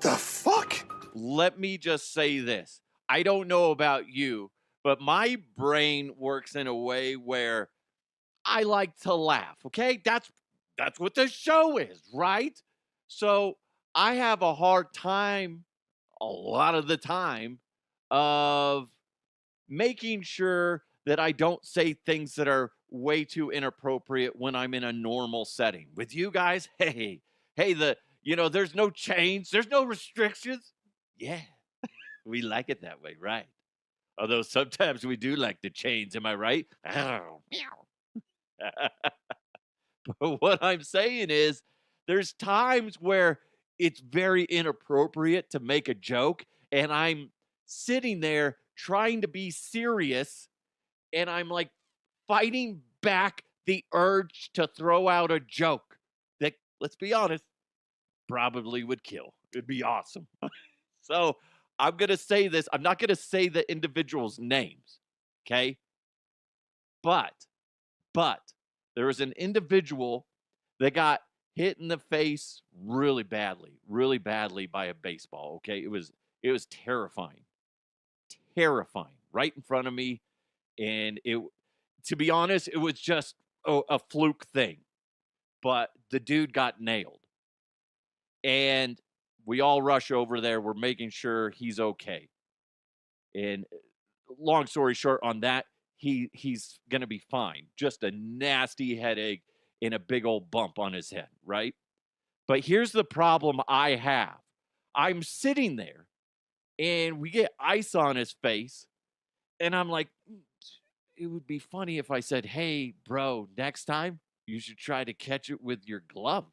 the fuck? Let me just say this. I don't know about you, but my brain works in a way where I like to laugh, okay? That's what the show is, right? So, I have a hard time a lot of the time of making sure that I don't say things that are way too inappropriate when I'm in a normal setting. With you guys, hey, there's no chains, there's no restrictions. Yeah, we like it that way, right? Although sometimes we do like the chains, am I right? But what I'm saying is there's times where it's very inappropriate to make a joke, and I'm sitting there trying to be serious, and I'm like fighting back the urge to throw out a joke that, let's be honest, probably would kill. It'd be awesome. So I'm going to say this. I'm not going to say the individual's names. Okay. But there was an individual that got hit in the face really badly by a baseball. Okay. It was terrifying, right in front of me. And to be honest, it was just a fluke thing, but the dude got nailed. And we all rush over there. We're making sure he's okay. And long story short on that, he's going to be fine. Just a nasty headache and a big old bump on his head, right? But here's the problem I have. I'm sitting there and we get ice on his face, and I'm like, it would be funny if I said, "Hey, bro, next time you should try to catch it with your glove."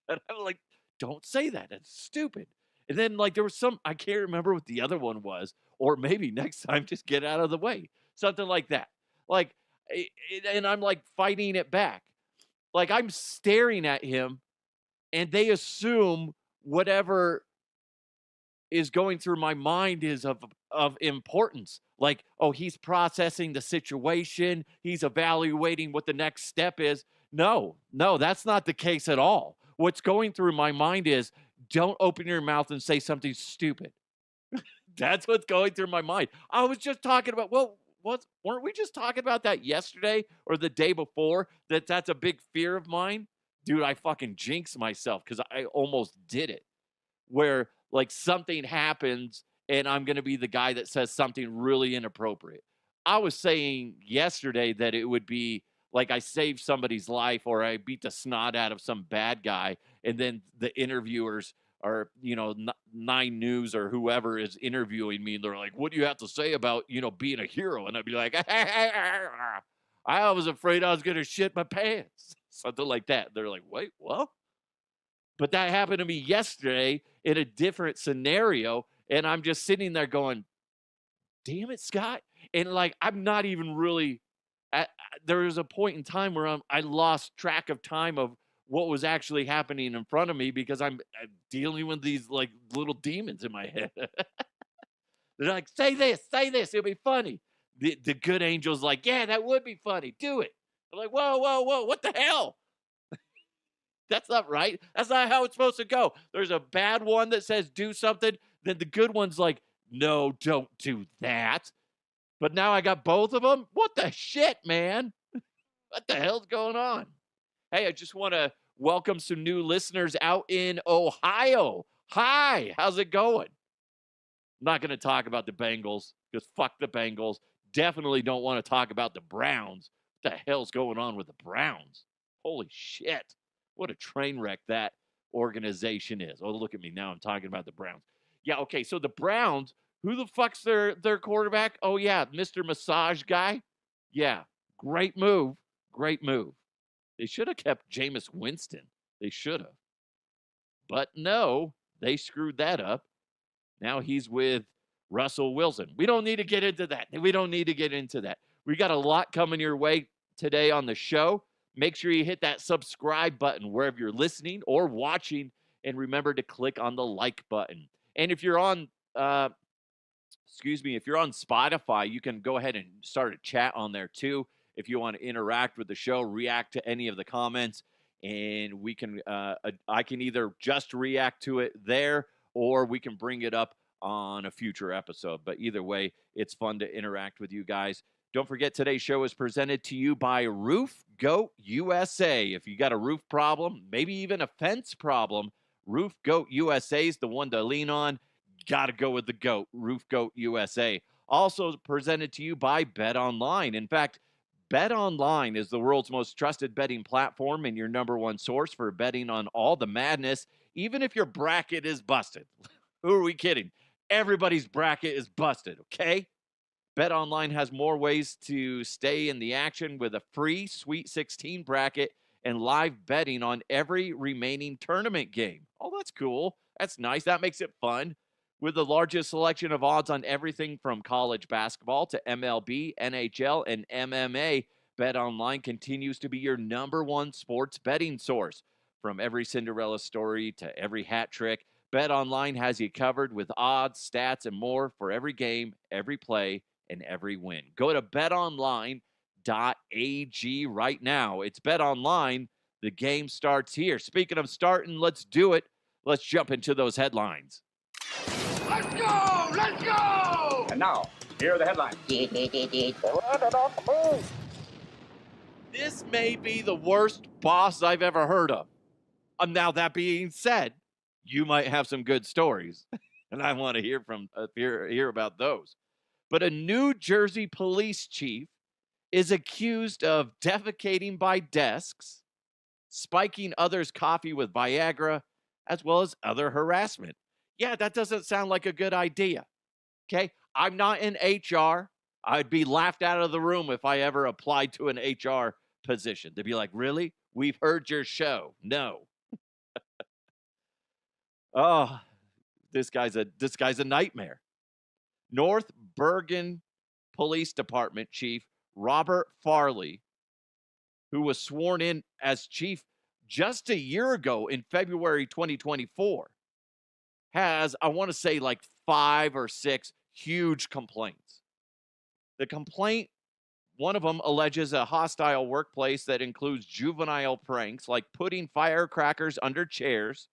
And I'm like, don't say that. That's stupid. And then, like, there was I can't remember what the other one was, or maybe next time just get out of the way. Something like that. Like, and I'm like fighting it back. Like, I'm staring at him, and they assume whatever is going through my mind is of importance. Like, oh, he's processing the situation, he's evaluating what the next step is. No, that's not the case at all. What's going through my mind is, don't open your mouth and say something stupid. That's what's going through my mind. I was just talking about, well, weren't we just talking about that yesterday or the day before? That's a big fear of mine. Dude, I fucking jinxed myself because I almost did it. Where like something happens and I'm going to be the guy that says something really inappropriate. I was saying yesterday that it would be like I saved somebody's life or I beat the snot out of some bad guy, and then the interviewers or Nine News or whoever is interviewing me, and they're like, "What do you have to say about being a hero?" And I'd be like, "I was afraid I was going to shit my pants," something like that. They're like, "Wait, what?" But that happened to me yesterday in a different scenario, and I'm just sitting there going, "Damn it, Scott!" And like I'm not even really. There was a point in time where I lost track of time of what was actually happening in front of me because I'm dealing with these like little demons in my head. They're like, say this, it'll be funny. The good angel's like, yeah, that would be funny. Do it. I'm like, whoa, what the hell? That's not right. That's not how it's supposed to go. There's a bad one that says do something. Then the good one's like, no, don't do that. But now I got both of them. What the shit, man? What the hell's going on? Hey, I just want to welcome some new listeners out in Ohio. Hi, how's it going? I'm not going to talk about the Bengals because fuck the Bengals. Definitely don't want to talk about the Browns. What the hell's going on with the Browns? Holy shit. What a train wreck that organization is. Oh, look at me. Now I'm talking about the Browns. Yeah, okay. So the Browns, who the fuck's their quarterback? Oh, yeah, Mr. Massage Guy. Yeah, great move. Great move. They should have kept Jameis Winston. They should have. But no, they screwed that up. Now he's with Russell Wilson. We don't need to get into that. We got a lot coming your way today on the show. Make sure you hit that subscribe button wherever you're listening or watching, and remember to click on the like button. And if you're on, if you're on Spotify, you can go ahead and start a chat on there too. If you want to interact with the show, react to any of the comments, and we can, I can either just react to it there, or we can bring it up on a future episode. But either way, it's fun to interact with you guys. Don't forget, today's show is presented to you by Roof Goat USA. If you got a roof problem, maybe even a fence problem, Roof Goat USA is the one to lean on. Got to go with the GOAT, Roof Goat USA. Also presented to you by Bet Online. In fact, Bet Online is the world's most trusted betting platform and your number one source for betting on all the madness, even if your bracket is busted. Who are we kidding? Everybody's bracket is busted, okay? BetOnline has more ways to stay in the action with a free Sweet 16 bracket and live betting on every remaining tournament game. Oh, that's cool. That's nice. That makes it fun. With the largest selection of odds on everything from college basketball to MLB, NHL, and MMA, BetOnline continues to be your number one sports betting source. From every Cinderella story to every hat trick, BetOnline has you covered with odds, stats, and more for every game, every play, and every win. Go to betonline.ag right now. It's BetOnline. The game starts here. Speaking of starting, let's do it. Let's jump into those headlines. Let's go! Let's go! And now, here are the headlines. This may be the worst boss I've ever heard of. Now, that being said, you might have some good stories, and I want to hear about those. But a New Jersey police chief is accused of defecating by desks, spiking others' coffee with Viagra, as well as other harassment. Yeah, that doesn't sound like a good idea. Okay, I'm not in HR. I'd be laughed out of the room if I ever applied to an HR position. They'd be like, really? We've heard your show. No. Oh, this guy's a nightmare. North Bergen Police Department Chief Robert Farley, who was sworn in as chief just a year ago in February 2024, has, I want to say, like 5 or 6 huge complaints. The complaint, one of them alleges a hostile workplace that includes juvenile pranks like putting firecrackers under chairs,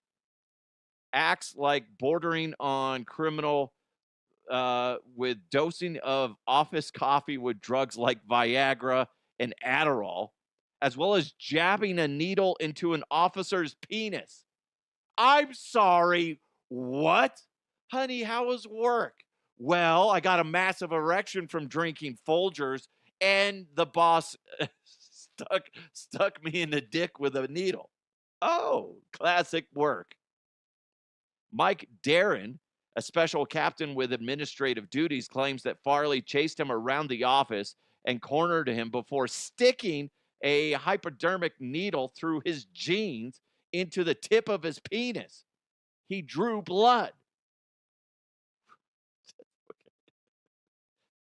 acts like bordering on criminal with dosing of office coffee with drugs like Viagra and Adderall, as well as jabbing a needle into an officer's penis. I'm sorry, what? Honey, how was work? Well, I got a massive erection from drinking Folgers, and the boss stuck me in the dick with a needle. Oh, classic work. Mike Darren, a special captain with administrative duties, claims that Farley chased him around the office and cornered him before sticking a hypodermic needle through his jeans into the tip of his penis. He drew blood.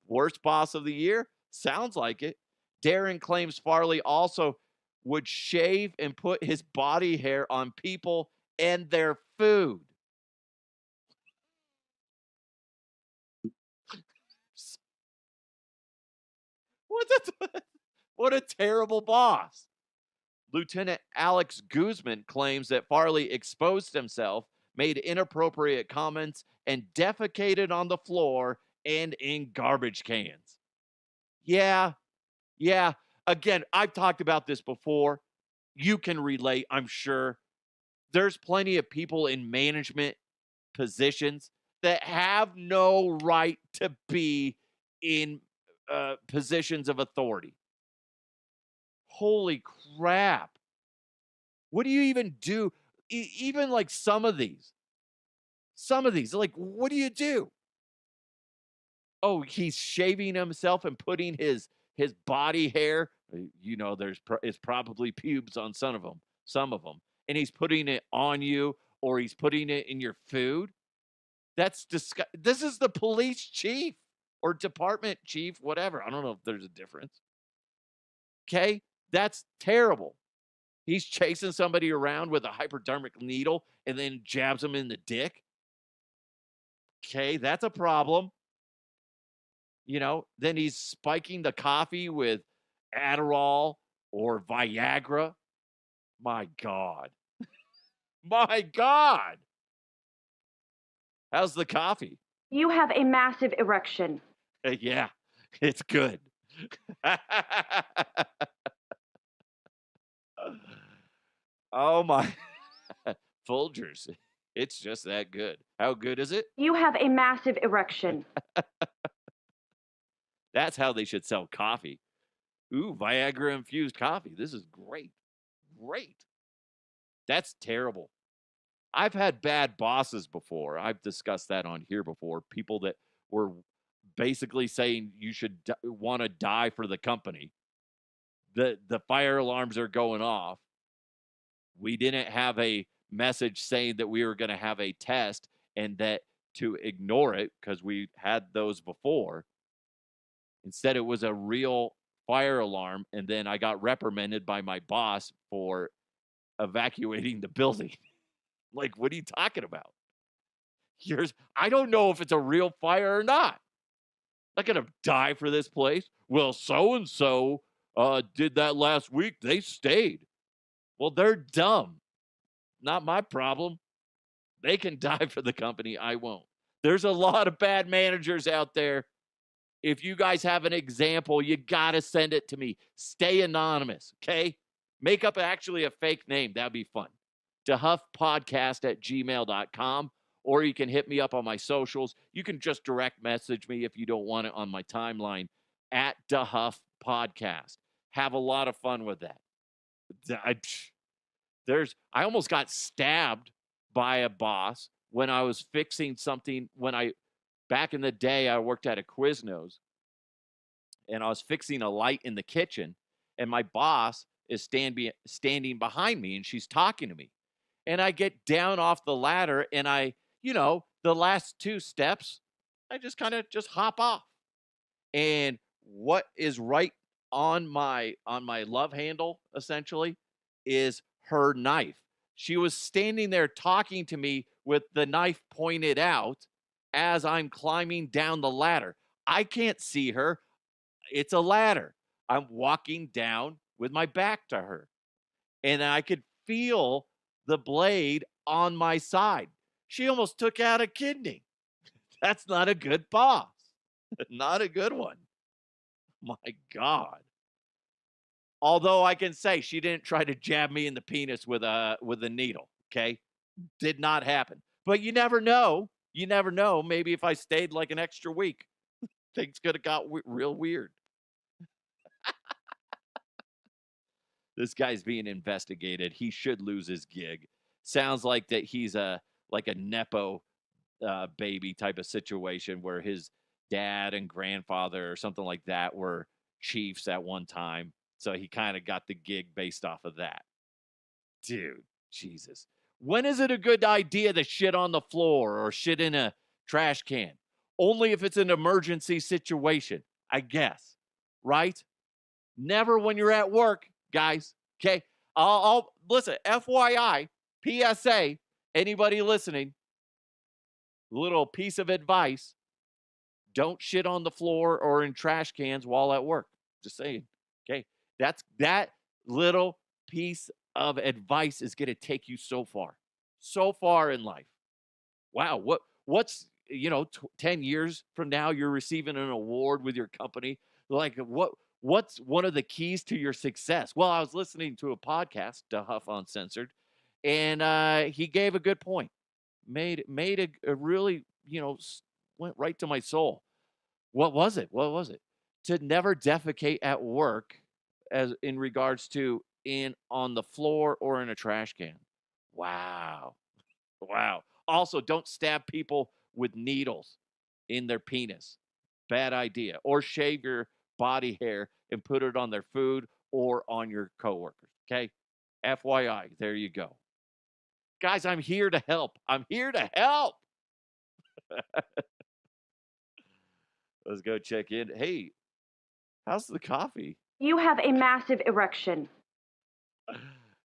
Worst boss of the year? Sounds like it. Darren claims Farley also would shave and put his body hair on people and their food. What a terrible boss. Lieutenant Alex Guzman claims that Farley exposed himself, made inappropriate comments, and defecated on the floor and in garbage cans. Yeah. Again, I've talked about this before. You can relate, I'm sure. There's plenty of people in management positions that have no right to be in positions of authority. Holy crap. What do you even do? Even like some of these, like, what do you do? Oh, he's shaving himself and putting his body hair. It's probably pubes on some of them, and he's putting it on you, or he's putting it in your food. That's disgusting. This is the police chief or department chief, whatever. I don't know if there's a difference. Okay, that's terrible. He's chasing somebody around with a hypodermic needle and then jabs him in the dick. Okay, that's a problem. Then he's spiking the coffee with Adderall or Viagra. My God. My God. How's the coffee? You have a massive erection. Yeah, it's good. Oh my. Folgers. It's just that good. How good is it? You have a massive erection. That's how they should sell coffee. Ooh, Viagra infused coffee. This is great. Great. That's terrible. I've had bad bosses before. I've discussed that on here before. People that were basically saying you should want to die for the company. The fire alarms are going off. We didn't have a message saying that we were going to have a test and that to ignore it because we had those before. Instead, it was a real fire alarm. And then I got reprimanded by my boss for evacuating the building. Like, what are you talking about? I don't know if it's a real fire or not. I'm not going to die for this place. Well, so-and-so did that last week. They stayed. Well, they're dumb. Not my problem. They can die for the company. I won't. There's a lot of bad managers out there. If you guys have an example, you got to send it to me. Stay anonymous, okay? Make up actually a fake name. That'd be fun. DeHuffPodcast@gmail.com, or you can hit me up on my socials. You can just direct message me if you don't want it on my timeline at DeHuff Podcast. Have a lot of fun with that. I almost got stabbed by a boss when I was fixing something. Back in the day, I worked at a Quiznos, and I was fixing a light in the kitchen, and my boss is standing behind me, and she's talking to me. And I get down off the ladder, and the last 2 steps, I just kind of just hop off. And what is right on my love handle, essentially, is her knife. She was standing there talking to me with the knife pointed out as I'm climbing down the ladder. I can't see her. It's a ladder. I'm walking down with my back to her. And I could feel the blade on my side. She almost took out a kidney. That's not a good boss. Not a good one. My God. Although I can say she didn't try to jab me in the penis with a needle, okay? Did not happen. But you never know. You never know. Maybe if I stayed like an extra week, things could have got real weird. This guy's being investigated. He should lose his gig. Sounds like that he's like a Nepo baby type of situation where his dad and grandfather or something like that were chiefs at one time. So he kind of got the gig based off of that. Dude, Jesus. When is it a good idea to shit on the floor or shit in a trash can? Only if it's an emergency situation, I guess. Right? Never when you're at work, guys. Okay? I'll listen, FYI, PSA, anybody listening, little piece of advice, don't shit on the floor or in trash cans while at work. Just saying. Okay? That little piece of advice is going to take you so far in life. Wow. What's 10 years from now, you're receiving an award with your company. Like what's one of the keys to your success? Well, I was listening to a podcast, DeHuff Uncensored, and he gave a good point. Made a really, went right to my soul. What was it? To never defecate at work, as in regards to on the floor or in a trash can. Wow. Also, don't stab people with needles in their penis. Bad idea. Or shave your body hair and put it on their food or on your coworkers. Okay? FYI, there you go. Guys, I'm here to help. Let's go check in. Hey, how's the coffee? You have a massive erection.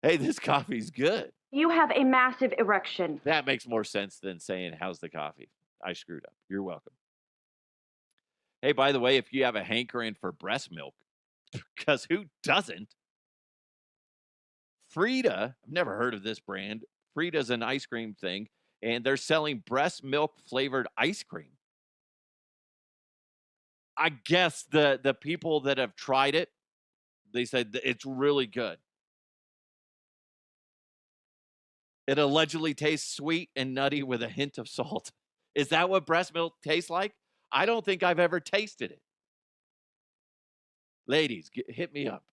Hey, this coffee's good. You have a massive erection. That makes more sense than saying, how's the coffee? I screwed up. You're welcome. Hey, by the way, if you have a hankering for breast milk, because who doesn't? Frida, I've never heard of this brand. Frida's an ice cream thing, and they're selling breast milk flavored ice cream. I guess the people that have tried it, they said that it's really good. It allegedly tastes sweet and nutty with a hint of salt. Is that what breast milk tastes like? I don't think I've ever tasted it. Ladies, hit me up.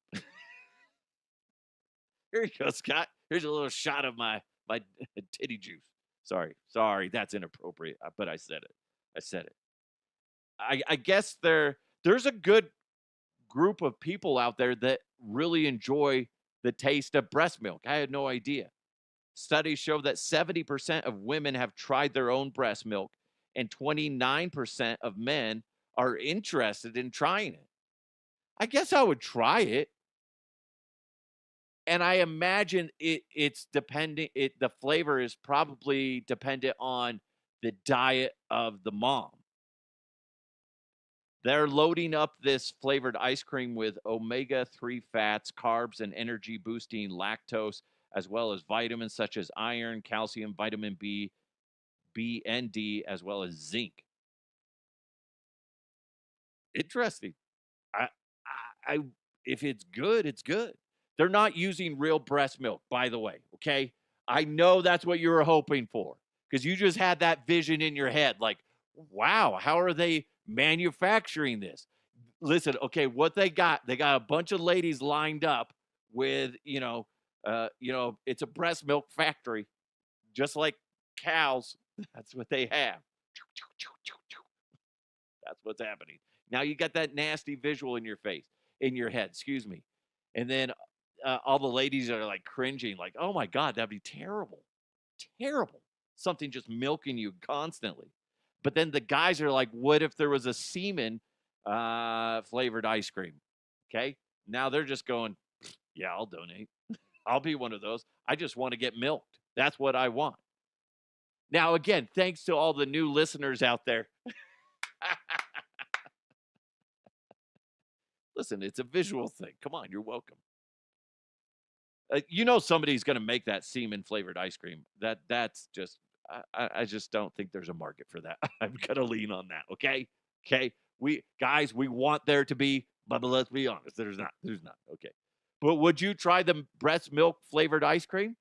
Here you go, Scott. Here's a little shot of my titty juice. Sorry, that's inappropriate, but I said it. I guess there's a good group of people out there that really enjoy the taste of breast milk. I had no idea. Studies show that 70% of women have tried their own breast milk, and 29% of men are interested in trying it. I guess I would try it. And I imagine it's depending, the flavor is probably dependent on the diet of the mom. They're loading up this flavored ice cream with omega-3 fats, carbs, and energy-boosting lactose, as well as vitamins such as iron, calcium, vitamin B, B and D, as well as zinc. Interesting. I, I if it's good, it's good. They're not using real breast milk, by the way. Okay, I know that's what you were hoping for because you just had that vision in your head, like, wow, how are they manufacturing this? Listen, okay, what they got a bunch of ladies lined up with, it's a breast milk factory, just like cows. That's what they have. That's what's happening. Now you got that nasty visual in your face, in your head, excuse me. And then all the ladies are like cringing, like, oh my God, that'd be terrible. Terrible. Something just milking you constantly. But then the guys are like, what if there was a semen flavored ice cream? Okay. Now they're just going, yeah, I'll donate. I'll be one of those. I just want to get milked. That's what I want. Now, again, thanks to all the new listeners out there. Listen, it's a visual thing. Come on, you're welcome. Somebody's going to make that semen flavored ice cream. That's just, I just don't think there's a market for that. I'm going to lean on that. Okay. We want there to be, but let's be honest. There's not. Okay. But would you try the breast milk flavored ice cream?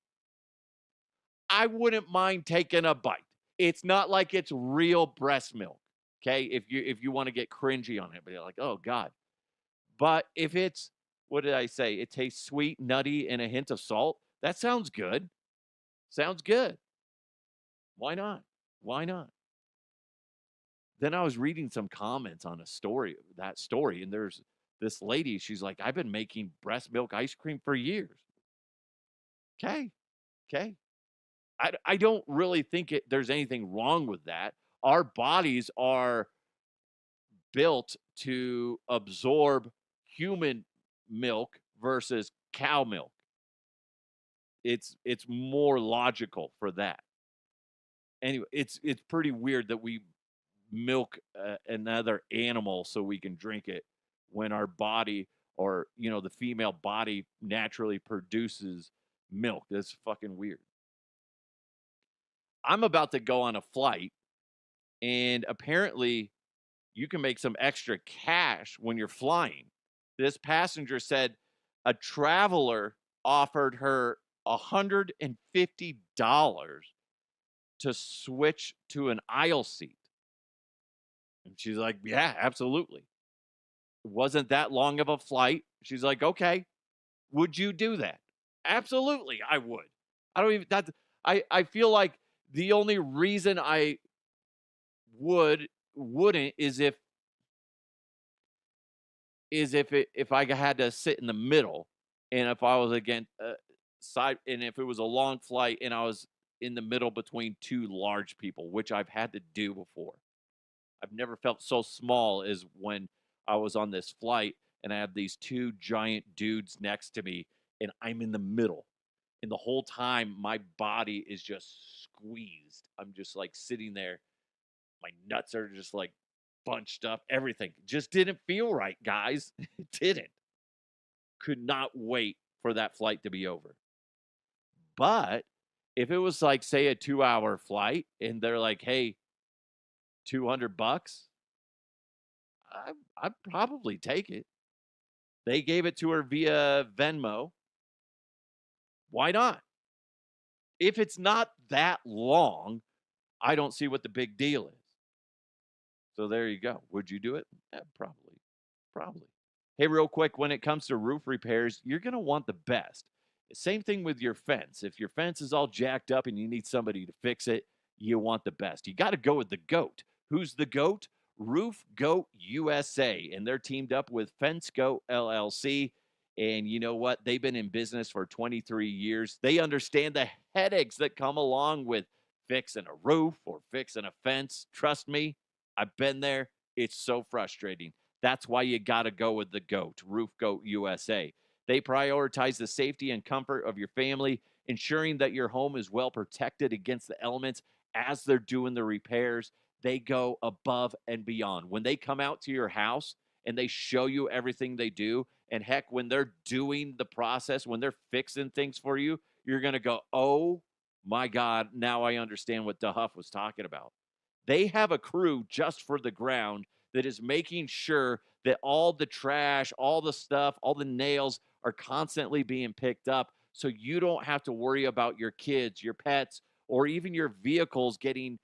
I wouldn't mind taking a bite. It's not like it's real breast milk. Okay. If you want to get cringy on it, but you're like, oh God. But if it's, what did I say? It tastes sweet, nutty, and a hint of salt. That sounds good. Sounds good. Why not? Then I was reading some comments on that story, and there's this lady, she's like, I've been making breast milk ice cream for years. Okay. I don't really think there's anything wrong with that. Our bodies are built to absorb human milk versus cow milk. It's more logical for that. Anyway, it's pretty weird that we milk another animal so we can drink it when our body, or the female body, naturally produces milk. That's fucking weird. I'm about to go on a flight, and apparently you can make some extra cash when you're flying. This passenger said a traveler offered her $150 to switch to an aisle seat. And she's like, yeah, absolutely. It wasn't that long of a flight. She's like, okay, would you do that? Absolutely, I would. I feel like the only reason I wouldn't is if I had to sit in the middle, and if I was against side, and if it was a long flight and I was in the middle between two large people, which I've had to do before. I've never felt so small as when I was on this flight and I have these two giant dudes next to me and I'm in the middle. And the whole time my body is just squeezed. I'm just like sitting there. My nuts are just like bunched up. Everything just didn't feel right, guys. It didn't. Could not wait for that flight to be over. But If it was like, say, a 2-hour flight and they're like, hey, $200, I'd probably take it. They gave it to her via Venmo. Why not? If it's not that long, I don't see what the big deal is. So there you go. Would you do it? Yeah, probably. Probably. Hey, real quick, when it comes to roof repairs, you're going to want the best. Same thing with your fence. If your fence is all jacked up and you need somebody to fix it, you want the best. You got to go with the GOAT. Who's the GOAT? Roof Goat USA. And they're teamed up with Fence Goat LLC. And you know what? They've been in business for 23 years. They understand the headaches that come along with fixing a roof or fixing a fence. Trust me, I've been there. It's so frustrating. That's why you got to go with the GOAT, Roof Goat USA. They prioritize the safety and comfort of your family, ensuring that your home is well protected against the elements as they're doing the repairs. They go above and beyond. When they come out to your house and they show you everything they do, and heck, when they're doing the process, when they're fixing things for you, you're going to go, oh my God, now I understand what DeHuff was talking about. They have a crew just for the ground that is making sure that all the trash, all the stuff, all the nails are constantly being picked up so you don't have to worry about your kids, your pets, or even your vehicles getting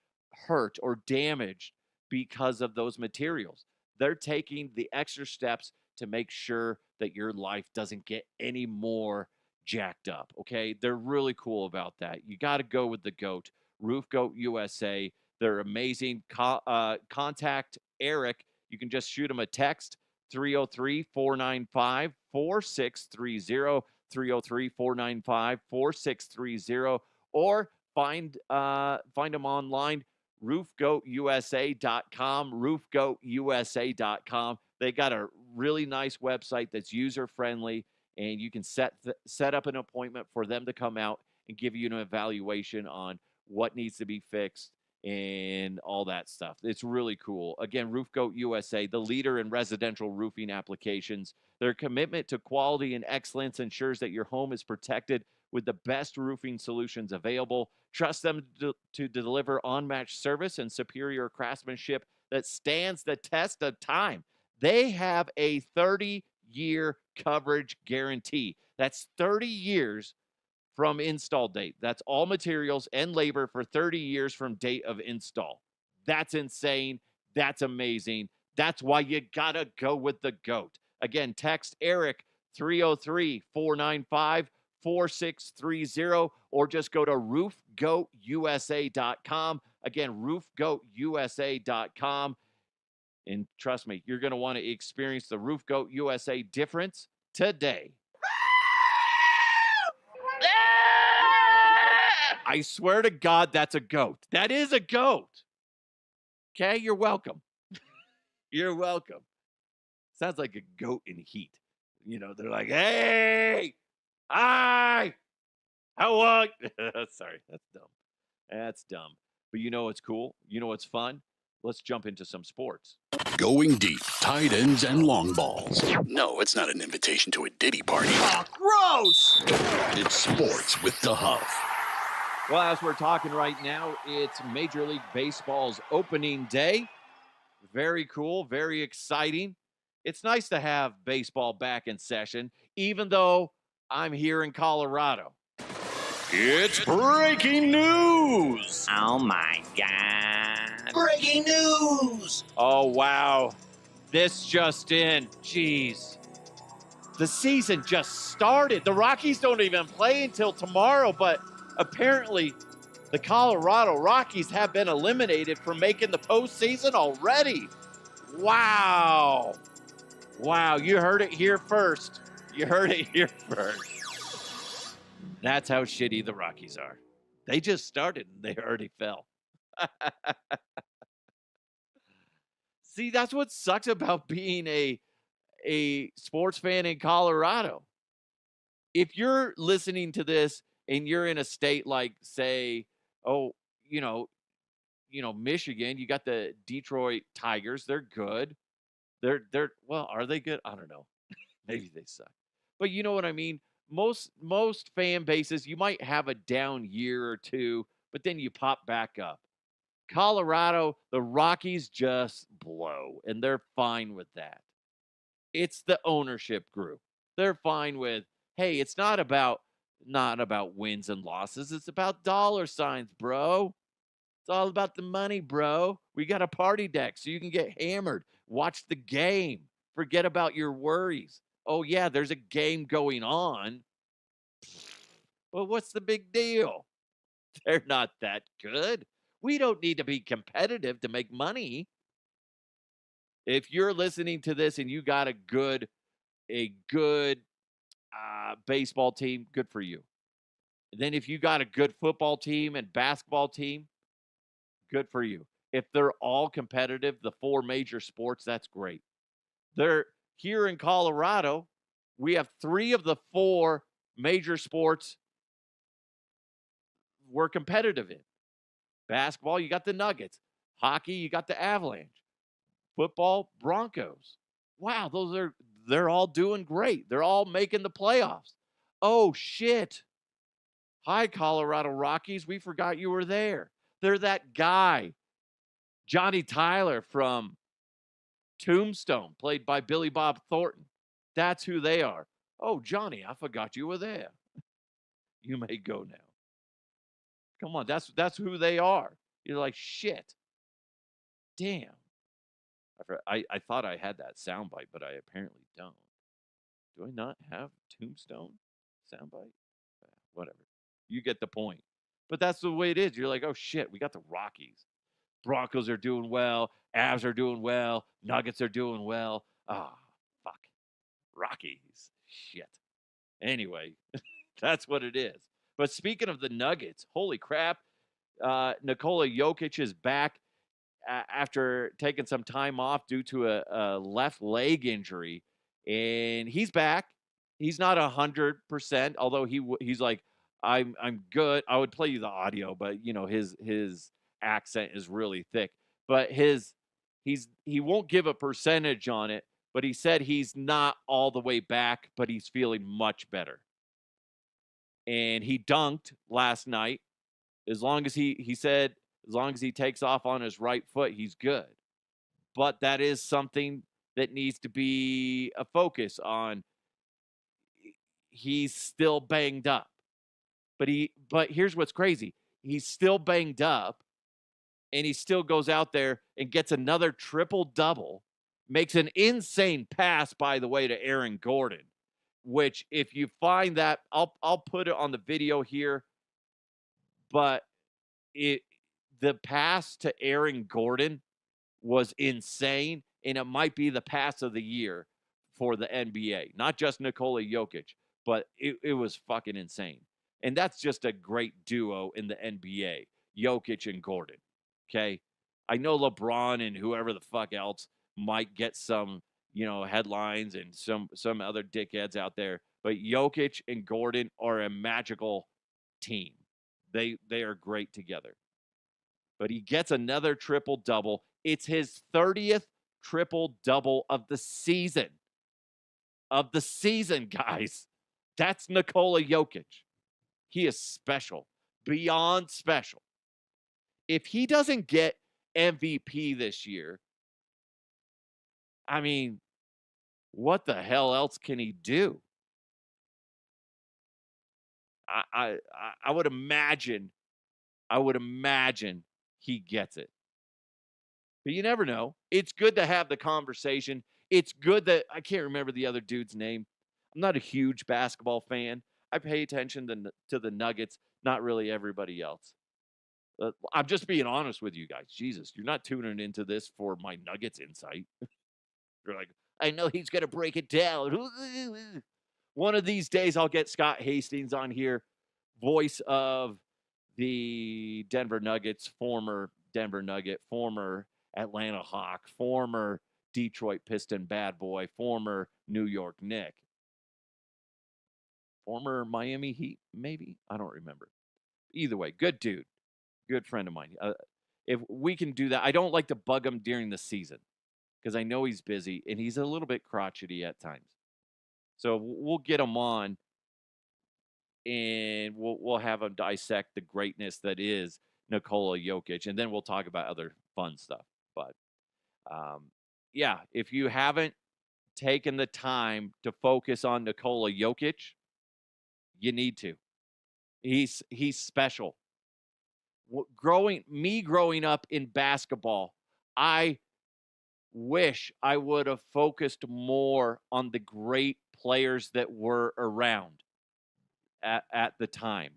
hurt or damaged because of those materials. They're taking the extra steps to make sure that your life doesn't get any more jacked up, okay? They're really cool about that. You got to go with the GOAT, Roof Goat USA. They're amazing. Contact Eric. You can just shoot him a text, 303-495-4630, 303-495-4630, or find him online, roofgoatusa.com, roofgoatusa.com. They got a really nice website that's user-friendly, and you can set up an appointment for them to come out and give you an evaluation on what needs to be fixed and all that stuff. It's really cool. Again, Roof Goat USA, the leader in residential roofing applications. Their commitment to quality and excellence ensures that your home is protected with the best roofing solutions available. Trust them to deliver unmatched service and superior craftsmanship that stands the test of time. They have a 30-year coverage guarantee. That's 30 years from install date. That's all materials and labor for 30 years from date of install. That's insane. That's amazing. That's why you gotta go with the GOAT. Again, text Eric 303-495-4630 or just go to roofgoatusa.com. Again, roofgoatusa.com. And trust me, you're going to want to experience the Roof Goat USA difference today. I swear to God, that's a goat. That is a goat. Okay, you're welcome. You're welcome. Sounds like a goat in heat. You know, they're like, hey, hi, how are you? Sorry, that's dumb. That's dumb. But you know what's cool? You know what's fun? Let's jump into some sports. Going deep, tight ends and long balls. No, it's not an invitation to a Diddy party. Oh, gross! It's sports with the Huff. Well, as we're talking right now, it's Major League Baseball's opening day. Very cool, very exciting. It's nice to have baseball back in session, even though I'm here in Colorado. It's breaking news! Oh my God. Breaking news! Oh, wow. This just in. Jeez. The season just started. The Rockies don't even play until tomorrow, but apparently the Colorado Rockies have been eliminated from making the postseason already. Wow. Wow, you heard it here first. You heard it here first. That's how shitty the Rockies are. They just started and they already fell. See, that's what sucks about being a sports fan in Colorado. If you're listening to this and you're in a state like, say, Michigan, you got the Detroit Tigers. They're good. They're well, are they good? I don't know. Maybe they suck. But you know what I mean? most fan bases, you might have a down year or two, but then you pop back up. Colorado, the Rockies just blow, and they're fine with that. It's the ownership group. They're fine with, hey, it's not about wins and losses. It's about dollar signs, bro. It's all about the money, bro. We got a party deck so you can get hammered. Watch the game. Forget about your worries. Oh, yeah, there's a game going on. Well, what's the big deal? They're not that good. We don't need to be competitive to make money. If you're listening to this and you got a good baseball team, good for you. And then if you got a good football team and basketball team, good for you. If they're all competitive, the four major sports, that's great. They're here in Colorado. We have three of the four major sports we're competitive in. Basketball, you got the Nuggets. Hockey, you got the Avalanche. Football, Broncos. Wow, they're all doing great. They're all making the playoffs. Oh shit. Hi, Colorado Rockies. We forgot you were there. They're that guy, Johnny Tyler from Tombstone, played by Billy Bob Thornton. That's who they are. Oh, Johnny, I forgot you were there. You may go now. Come on, that's who they are. You're like, shit. Damn. I thought I had that soundbite, but I apparently don't. Do I not have Tombstone soundbite? Whatever. You get the point. But that's the way it is. You're like, oh shit, we got the Rockies. Broncos are doing well. Avs are doing well. Nuggets are doing well. Ah, fuck. Rockies. Shit. Anyway, that's what it is. But speaking of the Nuggets, holy crap. Nikola Jokic is back after taking some time off due to a left leg injury, and he's back. He's not 100%, although he's like, I'm good. I would play you the audio, but his accent is really thick. But he won't give a percentage on it, but he said he's not all the way back, but he's feeling much better. And he dunked last night. As long as he said, as long as he takes off on his right foot, he's good. But that is something that needs to be a focus on. He's still banged up. But here's what's crazy. He's still banged up, and he still goes out there and gets another triple-double, makes an insane pass, by the way, to Aaron Gordon, which if you find that, I'll put it on the video here, but the pass to Aaron Gordon was insane, and it might be the pass of the year for the NBA. Not just Nikola Jokic, but it was fucking insane. And that's just a great duo in the NBA, Jokic and Gordon, okay? I know LeBron and whoever the fuck else might get some, headlines and some other dickheads out there, but Jokic and Gordon are a magical team. They are great together. But he gets another triple-double. It's his 30th triple-double of the season. Of the season, guys. That's Nikola Jokic. He is special. Beyond special. If he doesn't get MVP this year, I mean, what the hell else can he do? I would imagine he gets it. But you never know. It's good to have the conversation. It's good that I can't remember the other dude's name. I'm not a huge basketball fan. I pay attention to the Nuggets, not really everybody else. I'm just being honest with you guys. Jesus, you're not tuning into this for my Nuggets insight. You're like, I know he's going to break it down. One of these days, I'll get Scott Hastings on here, voice of the Denver Nuggets, former Denver Nugget, former Atlanta Hawk, former Detroit Piston bad boy, former New York Knick, former Miami Heat, maybe? I don't remember. Either way, good dude, good friend of mine. If we can do that, I don't like to bug him during the season because I know he's busy and he's a little bit crotchety at times. So we'll get him on and we'll have him dissect the greatness that is Nikola Jokic, and then we'll talk about other fun stuff. But yeah, if you haven't taken the time to focus on Nikola Jokic, you need to. He's special. Growing up in basketball, I wish I would have focused more on the great players that were around at the time.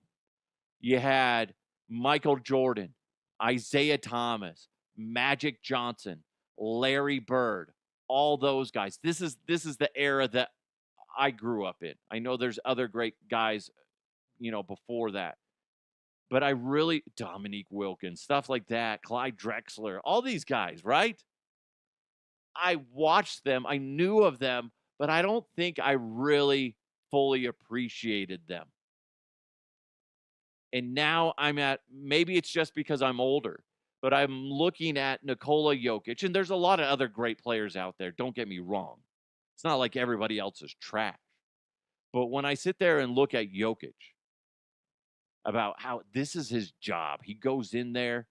You had Michael Jordan, Isaiah Thomas, Magic Johnson, Larry Bird, all those guys. This is the era that I grew up in. I know there's other great guys, before that. But I really Dominique Wilkins, stuff like that, Clyde Drexler, all these guys, right? I watched them, I knew of them, but I don't think I really fully appreciated them. And now maybe it's just because I'm older, but I'm looking at Nikola Jokic, and there's a lot of other great players out there, don't get me wrong. It's not like everybody else is trash. But when I sit there and look at Jokic, about how this is his job, he goes in there,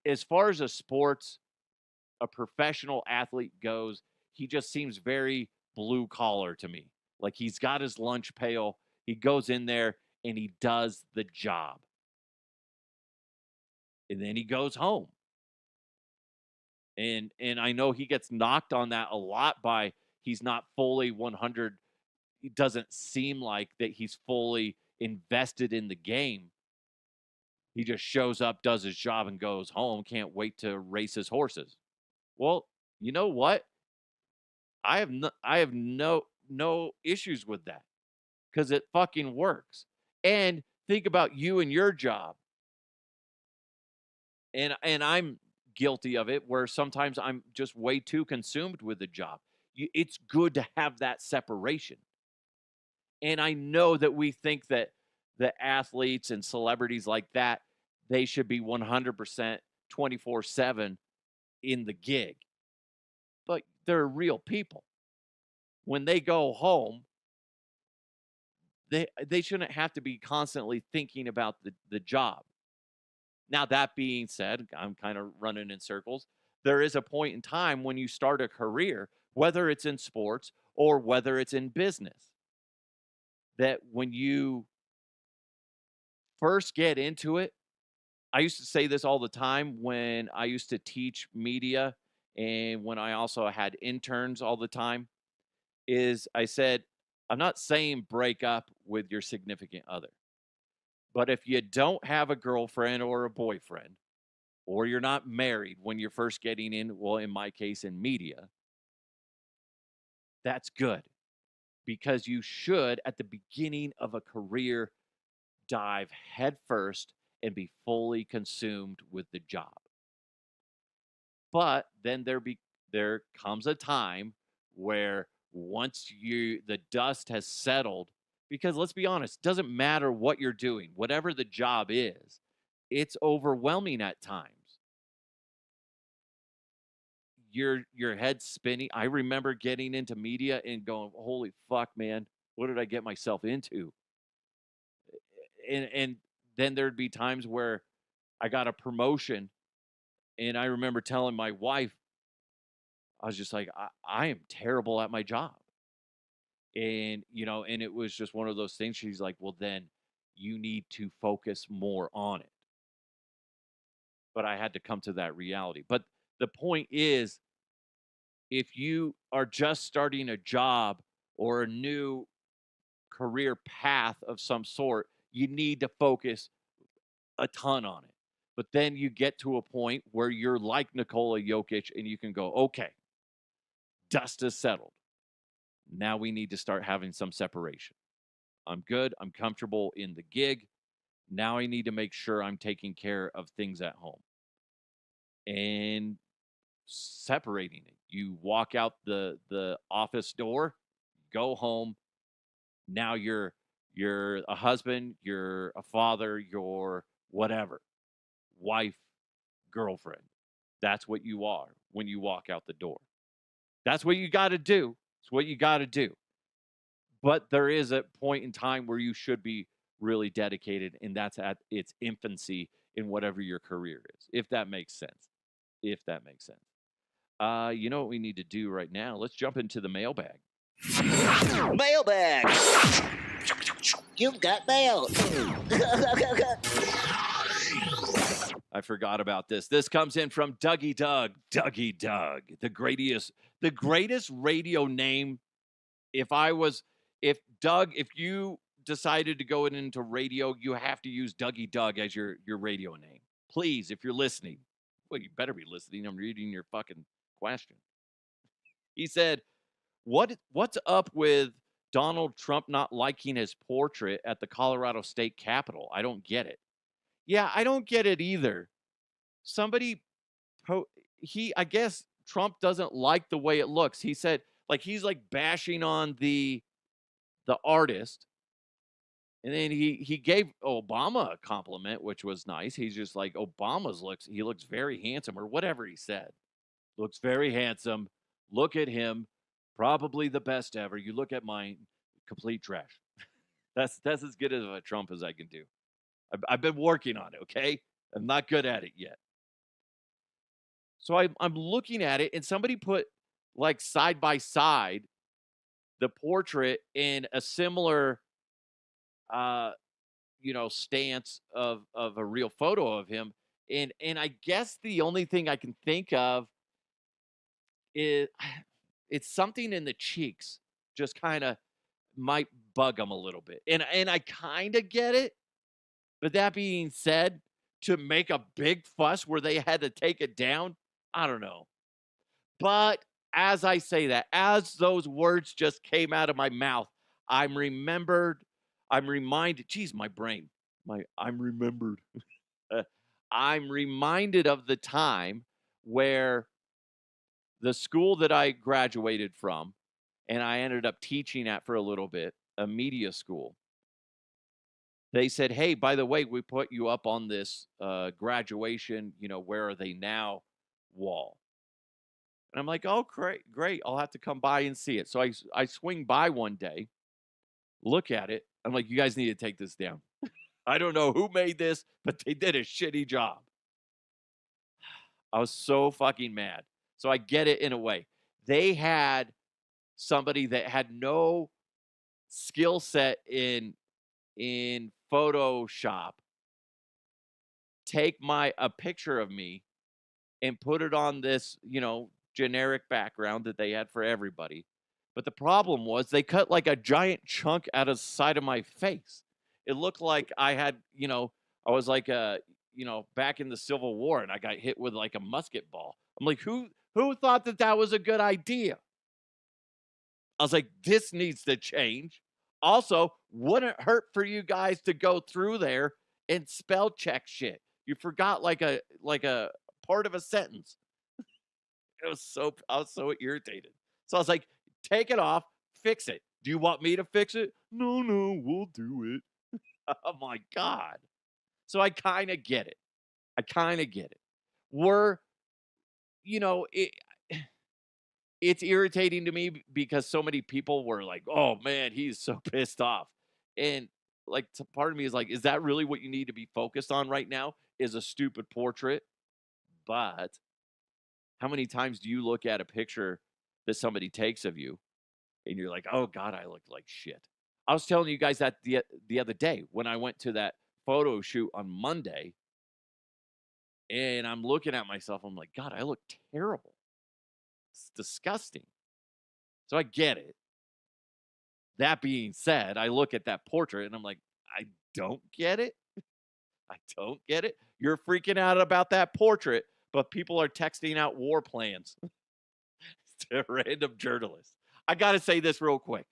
as far as a professional athlete goes, he just seems very blue collar to me. Like he's got his lunch pail, he goes in there and he does the job. And then he goes home. And I know he gets knocked on that a lot by he's not fully 100. It doesn't seem like that he's fully invested in the game. He just shows up, does his job, and goes home. Can't wait to race his horses. Well, you know what? I have no issues with that because it fucking works. And think about you and your job. And I'm guilty of it, where sometimes I'm just way too consumed with the job. It's good to have that separation. And I know that we think that the athletes and celebrities like that, they should be 100% 24/7 in the gig. But they're real people. When they go home, they shouldn't have to be constantly thinking about the job. Now, that being said, I'm kind of running in circles. There is a point in time when you start a career, whether it's in sports or whether it's in business, that when you first get into it, I used to say this all the time when I used to teach media and when I also had interns all the time, is I said, I'm not saying break up with your significant other. But if you don't have a girlfriend or a boyfriend, or you're not married when you're first getting in, well, in my case, in media, that's good. Because you should, at the beginning of a career, dive headfirst and be fully consumed with the job. But then there comes a time where once the dust has settled, because let's be honest, it doesn't matter what you're doing, whatever the job is, it's overwhelming at times. Your head's spinning. I remember getting into media and going, holy fuck, man, what did I get myself into? And then there'd be times where I got a promotion, and I remember telling my wife, I was just like, I am terrible at my job. And, and it was just one of those things. She's like, well, then you need to focus more on it. But I had to come to that reality. But the point is, if you are just starting a job or a new career path of some sort, you need to focus a ton on it. But then you get to a point where you're like Nikola Jokic and you can go, okay, dust has settled. Now we need to start having some separation. I'm good. I'm comfortable in the gig. Now I need to make sure I'm taking care of things at home. And separating it. You walk out the office door, go home. Now you're a husband, you're a father, you're whatever. Wife, girlfriend. That's what you are when you walk out the door. That's what you got to do. It's what you got to do. But there is a point in time where you should be really dedicated, and that's at its infancy in whatever your career is, if that makes sense. If that makes sense. You know what we need to do right now? Let's jump into the mailbag. Mailbag. You've got mail. I forgot about this. This comes in from Dougie Doug. Dougie Doug, the greatest radio name. If you decided to go into radio, you have to use Dougie Doug as your radio name. Please, if you're listening. Well, you better be listening. I'm reading your fucking question. He said, what's up with Donald Trump not liking his portrait at the Colorado State Capitol? I don't get it. Yeah, I don't get it either. I guess Trump doesn't like the way it looks. He said, like, he's like bashing on the artist. And then he gave Obama a compliment, which was nice. He's just like, he looks very handsome, or whatever he said. Looks very handsome. Look at him. Probably the best ever. You look at mine, complete trash. That's as good of a Trump as I can do. I've been working on it, okay? I'm not good at it yet. So I'm looking at it, and somebody put, like, side by side the portrait in a similar stance of a real photo of him. And I guess the only thing I can think of is it's something in the cheeks just kind of might bug him a little bit. And I kind of get it. But that being said, to make a big fuss where they had to take it down, I don't know. But as I say that, as those words just came out of my mouth, I'm reminded, geez, my brain, I'm remembered. I'm reminded of the time where the school that I graduated from and I ended up teaching at for a little bit, a media school, they said, hey, by the way, we put you up on this graduation, where are they now wall. And I'm like, oh, great. I'll have to come by and see it. So I swing by one day, look at it. I'm like, you guys need to take this down. I don't know who made this, but they did a shitty job. I was so fucking mad. So I get it in a way. They had somebody that had no skill set in Photoshop take a picture of me and put it on this, generic background that they had for everybody. But the problem was they cut like a giant chunk out of the side of my face. It looked like I had, I was like back in the Civil War and I got hit with like a musket ball. I'm like, who thought that was a good idea? I was like, this needs to change. Also, wouldn't hurt for you guys to go through there and spell check shit. You forgot like a part of a sentence. I was so irritated. So I was like, take it off, fix it. Do you want me to fix it? No, we'll do it. Oh my God. So I kind of get it. It's irritating to me because so many people were like, oh man, he's so pissed off. And like, part of me is like, is that really what you need to be focused on right now? Is a stupid portrait? But how many times do you look at a picture that somebody takes of you and you're like, oh God, I look like shit? I was telling you guys that the other day when I went to that photo shoot on Monday, and I'm looking at myself. I'm like, God, I look terrible. It's disgusting. So I get it. That being said, I look at that portrait and I'm like, I don't get it. I don't get it. You're freaking out about that portrait, but people are texting out war plans to random journalists. I got to say this real quick.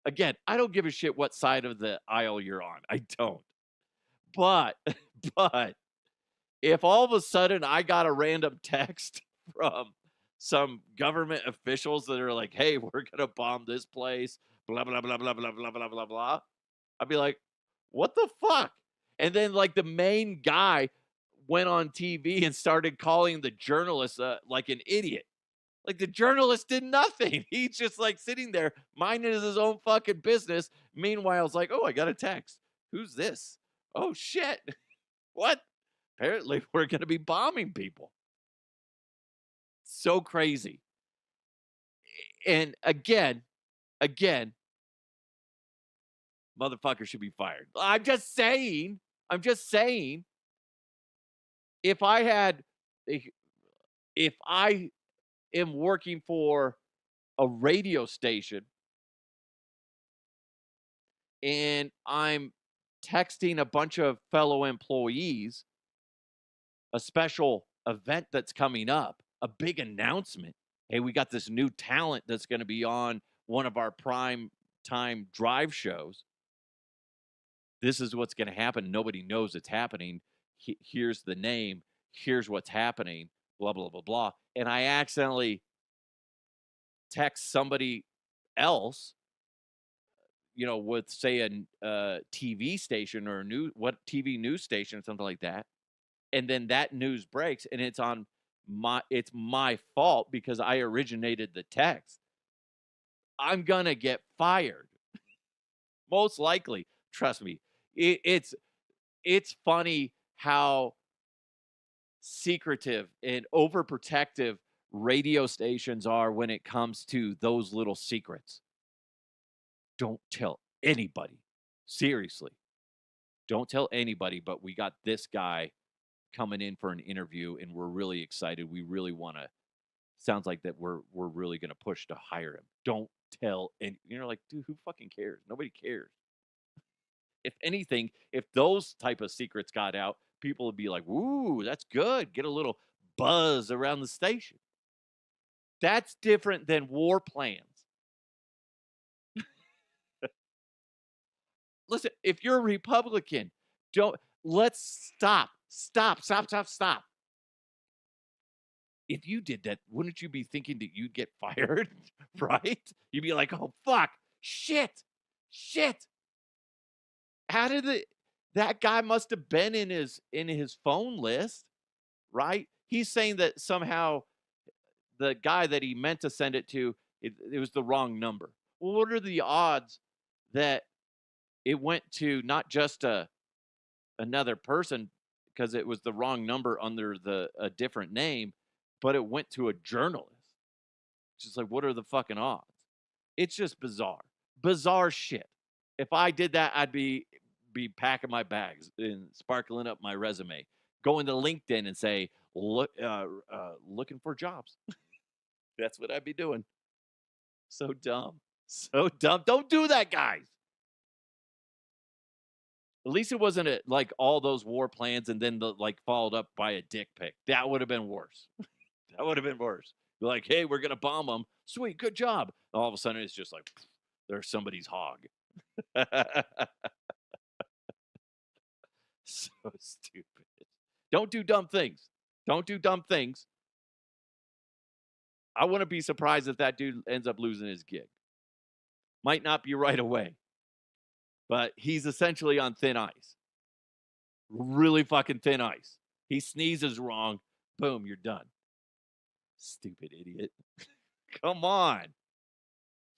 Again, I don't give a shit what side of the aisle you're on. I don't. But if all of a sudden I got a random text from some government officials that are like, hey, we're going to bomb this place, blah, blah, blah, blah, blah, blah, blah, blah, blah, I'd be like, what the fuck? And then like the main guy went on TV and started calling the journalist like an idiot. Like the journalist did nothing. He's just like sitting there minding his own fucking business. Meanwhile, it's like, oh, I got a text. Who's this? Oh shit. What? Apparently, we're going to be bombing people. So crazy. And again, motherfucker should be fired. I'm just saying. If I am working for a radio station and I'm texting a bunch of fellow employees a special event that's coming up, a big announcement. Hey, we got this new talent that's going to be on one of our prime time drive shows. This is what's going to happen. Nobody knows it's happening. Here's the name. Here's what's happening. Blah, blah, blah, blah. And I accidentally text somebody else, with say a TV station or TV news station or something like that. And then that news breaks and it's my fault because I originated the text. I'm going to get fired. Most likely. Trust me. It's funny how secretive and overprotective radio stations are when it comes to those little secrets. Don't tell anybody. Seriously. Don't tell anybody, but we got this guy coming in for an interview and we're really excited. We really want to, sounds like that we're really going to push to hire him. Don't tell. And you're like, dude, who fucking cares? Nobody cares. If anything, if those type of secrets got out, people would be like, ooh, that's good. Get a little buzz around the station. That's different than war plans. Listen, if you're a Republican, let's stop. If you did that, wouldn't you be thinking that you'd get fired? Right? You'd be like, oh, fuck, shit. How did that guy must have been in his phone list, right? He's saying that somehow the guy that he meant to send it to, it was the wrong number. Well, what are the odds that it went to not just another person because it was the wrong number under a different name, but it went to a journalist? Just like, what are the fucking odds? It's just bizarre shit. If I did that, I'd be packing my bags and sparkling up my resume, going to LinkedIn and say, looking for jobs. That's what I'd be doing. So dumb. Don't do that, guys. At least it wasn't like all those war plans and then followed up by a dick pic. That would have been worse. That would have been worse. Like, hey, we're going to bomb them. Sweet, good job. All of a sudden, it's just like, there's somebody's hog. So stupid. Don't do dumb things. I wouldn't be surprised if that dude ends up losing his gig. Might not be right away, but he's essentially on thin ice. Really fucking thin ice. He sneezes wrong. Boom, you're done. Stupid idiot. Come on.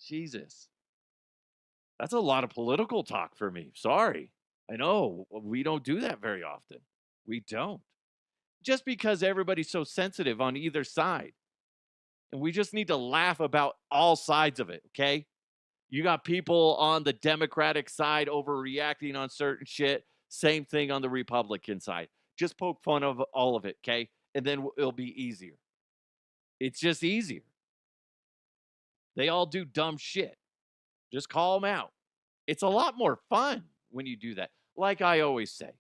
Jesus. That's a lot of political talk for me. Sorry. I know. We don't do that very often. We don't. Just because everybody's so sensitive on either side. And we just need to laugh about all sides of it, okay? You got people on the Democratic side overreacting on certain shit. Same thing on the Republican side. Just poke fun of all of it, okay? And then it'll be easier. It's just easier. They all do dumb shit. Just call them out. It's a lot more fun when you do that. Like I always say,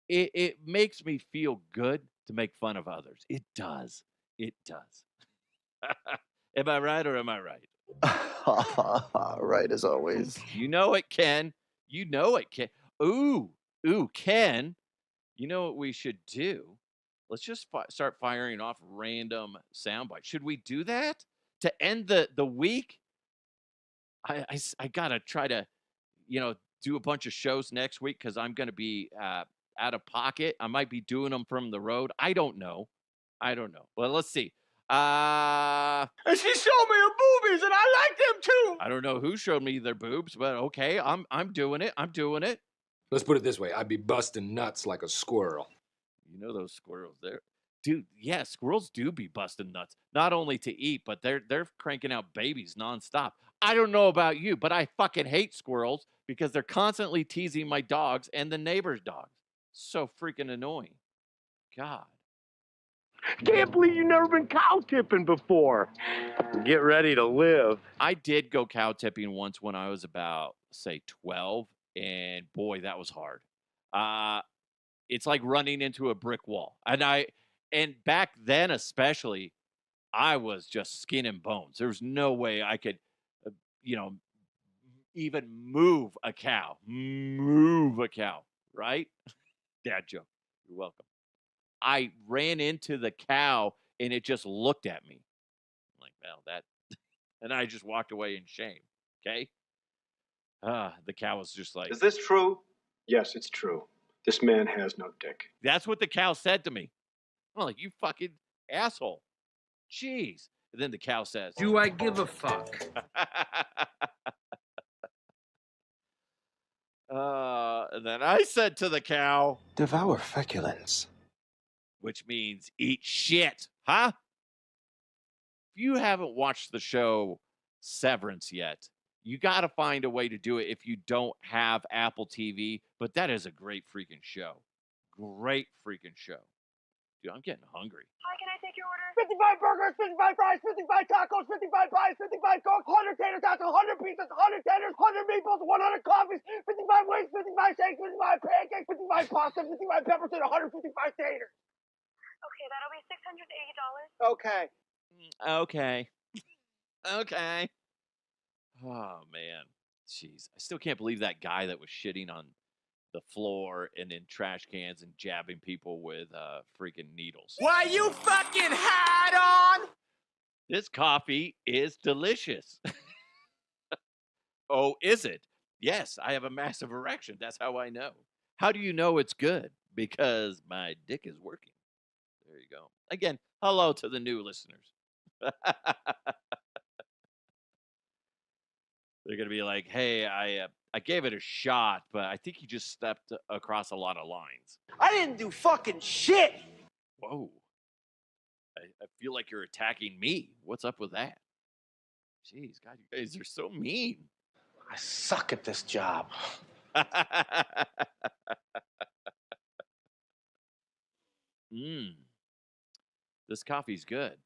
it makes me feel good to make fun of others. It does. Am I right or am I right? Right as always. You know it, Ken. Ooh, Ken. You know what we should do? Let's just start firing off random sound bites. Should we do that to end the week? I gotta try to, do a bunch of shows next week because I'm gonna be out of pocket. I might be doing them from the road. I don't know. Well, let's see. And she showed me her boobies, and I like them too. I don't know who showed me their boobs, but okay, I'm doing it. I'm doing it. Let's put it this way. I'd be busting nuts like a squirrel. You know those squirrels there. Dude, yeah, squirrels do be busting nuts. Not only to eat, but they're cranking out babies nonstop. I don't know about you, but I fucking hate squirrels because they're constantly teasing my dogs and the neighbor's dogs. So freaking annoying. God. Can't believe you've never been cow tipping before. Get ready to live. I did go cow tipping once when I was about, say, 12, and boy, that was hard. It's like running into a brick wall. And back then especially, I was just skin and bones. There was no way I could, you know, even move a cow. Move a cow, right? Dad joke. You're welcome. I ran into the cow and it just looked at me. I'm like, well, that, and I just walked away in shame. Okay. The cow was just like, Is this true? Yes, it's true. This man has no dick. that's what the cow said to me. I'm like, you fucking asshole. Jeez. And then the cow says, Do I give a fuck? And then I said to the cow, Devour feculence. which means eat shit, huh? If you haven't watched the show Severance yet, you got to find a way to do it if you don't have Apple TV. But that is a great freaking show. Great freaking show. Dude, I'm getting hungry. Hi, can I take your order? 55 burgers, 55 fries, 55 tacos, 55 pies, 55 cokes, 100 tater tots, 100 pizzas, 100 tenders, 100 meatballs, 100 coffees, 55 wings, 55 shakes, 55 pancakes, 55 pasta, 55 peppers, and 155 taters. Okay, that'll be $680. Okay. Okay. Okay. Oh, man. Jeez. I still can't believe that guy that was shitting on the floor and in trash cans and jabbing people with freaking needles. Why you fucking hide on? This coffee is delicious. Oh, is it? Yes, I have a massive erection. That's how I know. How do you know it's good? Because my dick is working. There you go. Again, hello to the new listeners. They're going to be like, hey, I gave it a shot, but I think you just stepped across a lot of lines. I didn't do fucking shit. Whoa. I feel like you're attacking me. What's up with that? Jeez, God, you guys are so mean. I suck at this job. This coffee's good.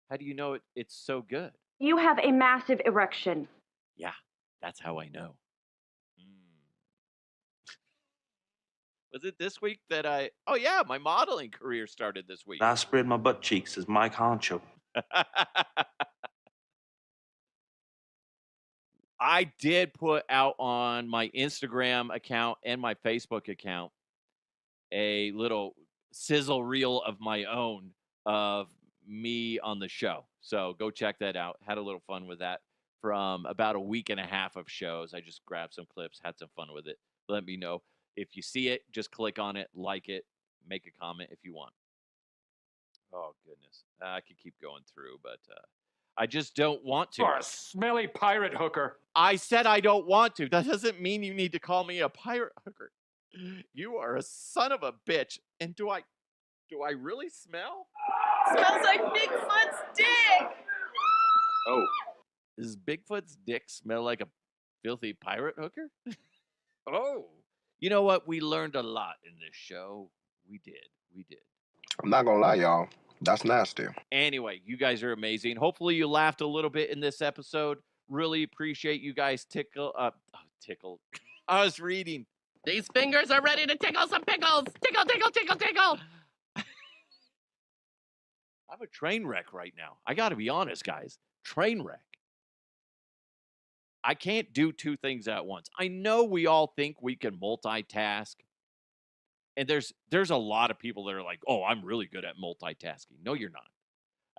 How do you know it's so good? You have a massive erection. Yeah, that's how I know. Was it this week that oh yeah, my modeling career started this week. I spread my butt cheeks as Mike Honcho. I did put out on my Instagram account and my Facebook account a little sizzle reel of my own of me on the show. So go check that out. Had a little fun with that from about a week and a half of shows. I just grabbed some clips, had some fun with it. Let me know. If you see it, just click on it, like it, make a comment if you want. Oh, goodness. I could keep going through, but I just don't want to. You're a smelly pirate hooker. I said I don't want to. That doesn't mean you need to call me a pirate hooker. You are a son of a bitch. And do I really smell? Smells like Bigfoot's dick. Oh. Does Bigfoot's dick smell like a filthy pirate hooker? Oh. You know what? We learned a lot in this show. We did. I'm not gonna lie, y'all. That's nasty. Anyway, you guys are amazing. Hopefully you laughed a little bit in this episode. Really appreciate you guys tickle. I was reading. These fingers are ready to tickle some pickles. Tickle, tickle, tickle, tickle. I'm a train wreck right now. I got to be honest, guys. Train wreck. I can't do two things at once. I know we all think we can multitask. And there's a lot of people that are like, oh, I'm really good at multitasking. No, you're not.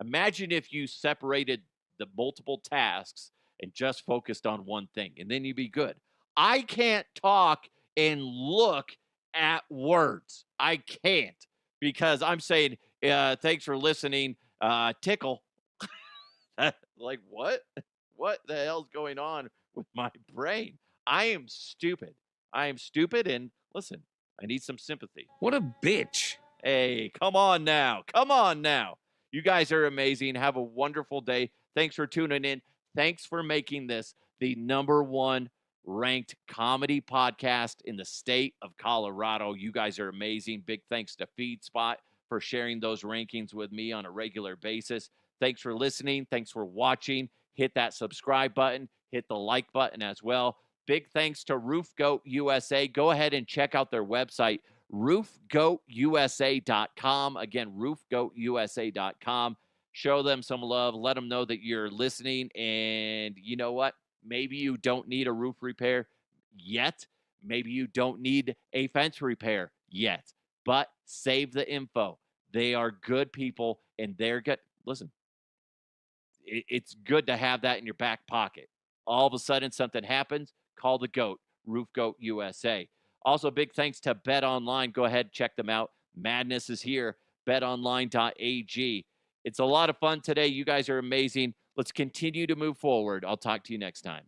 Imagine if you separated the multiple tasks and just focused on one thing, and then you'd be good. I can't talk and look at words. I can't, because I'm saying, thanks for listening, tickle. Like, what? What the hell's going on with my brain? I am stupid. I am stupid. And listen, I need some sympathy. What a bitch. Hey, come on now. Come on now. You guys are amazing. Have a wonderful day. Thanks for tuning in. Thanks for making this the #1 ranked comedy podcast in the state of Colorado. You guys are amazing. Big thanks to FeedSpot for sharing those rankings with me on a regular basis. Thanks for listening. Thanks for watching. Hit that subscribe button. Hit the like button as well. Big thanks to Roof Goat USA. Go ahead and check out their website, roofgoatusa.com. Again, roofgoatusa.com. Show them some love. Let them know that you're listening. And you know what? Maybe you don't need a roof repair yet. Maybe you don't need a fence repair yet. But save the info. They are good people, and they're good. Listen, it's good to have that in your back pocket. All of a sudden, something happens, call the GOAT, Roof Goat USA. Also, big thanks to Bet Online. Go ahead, check them out. Madness is here, betonline.ag. It's a lot of fun today. You guys are amazing. Let's continue to move forward. I'll talk to you next time.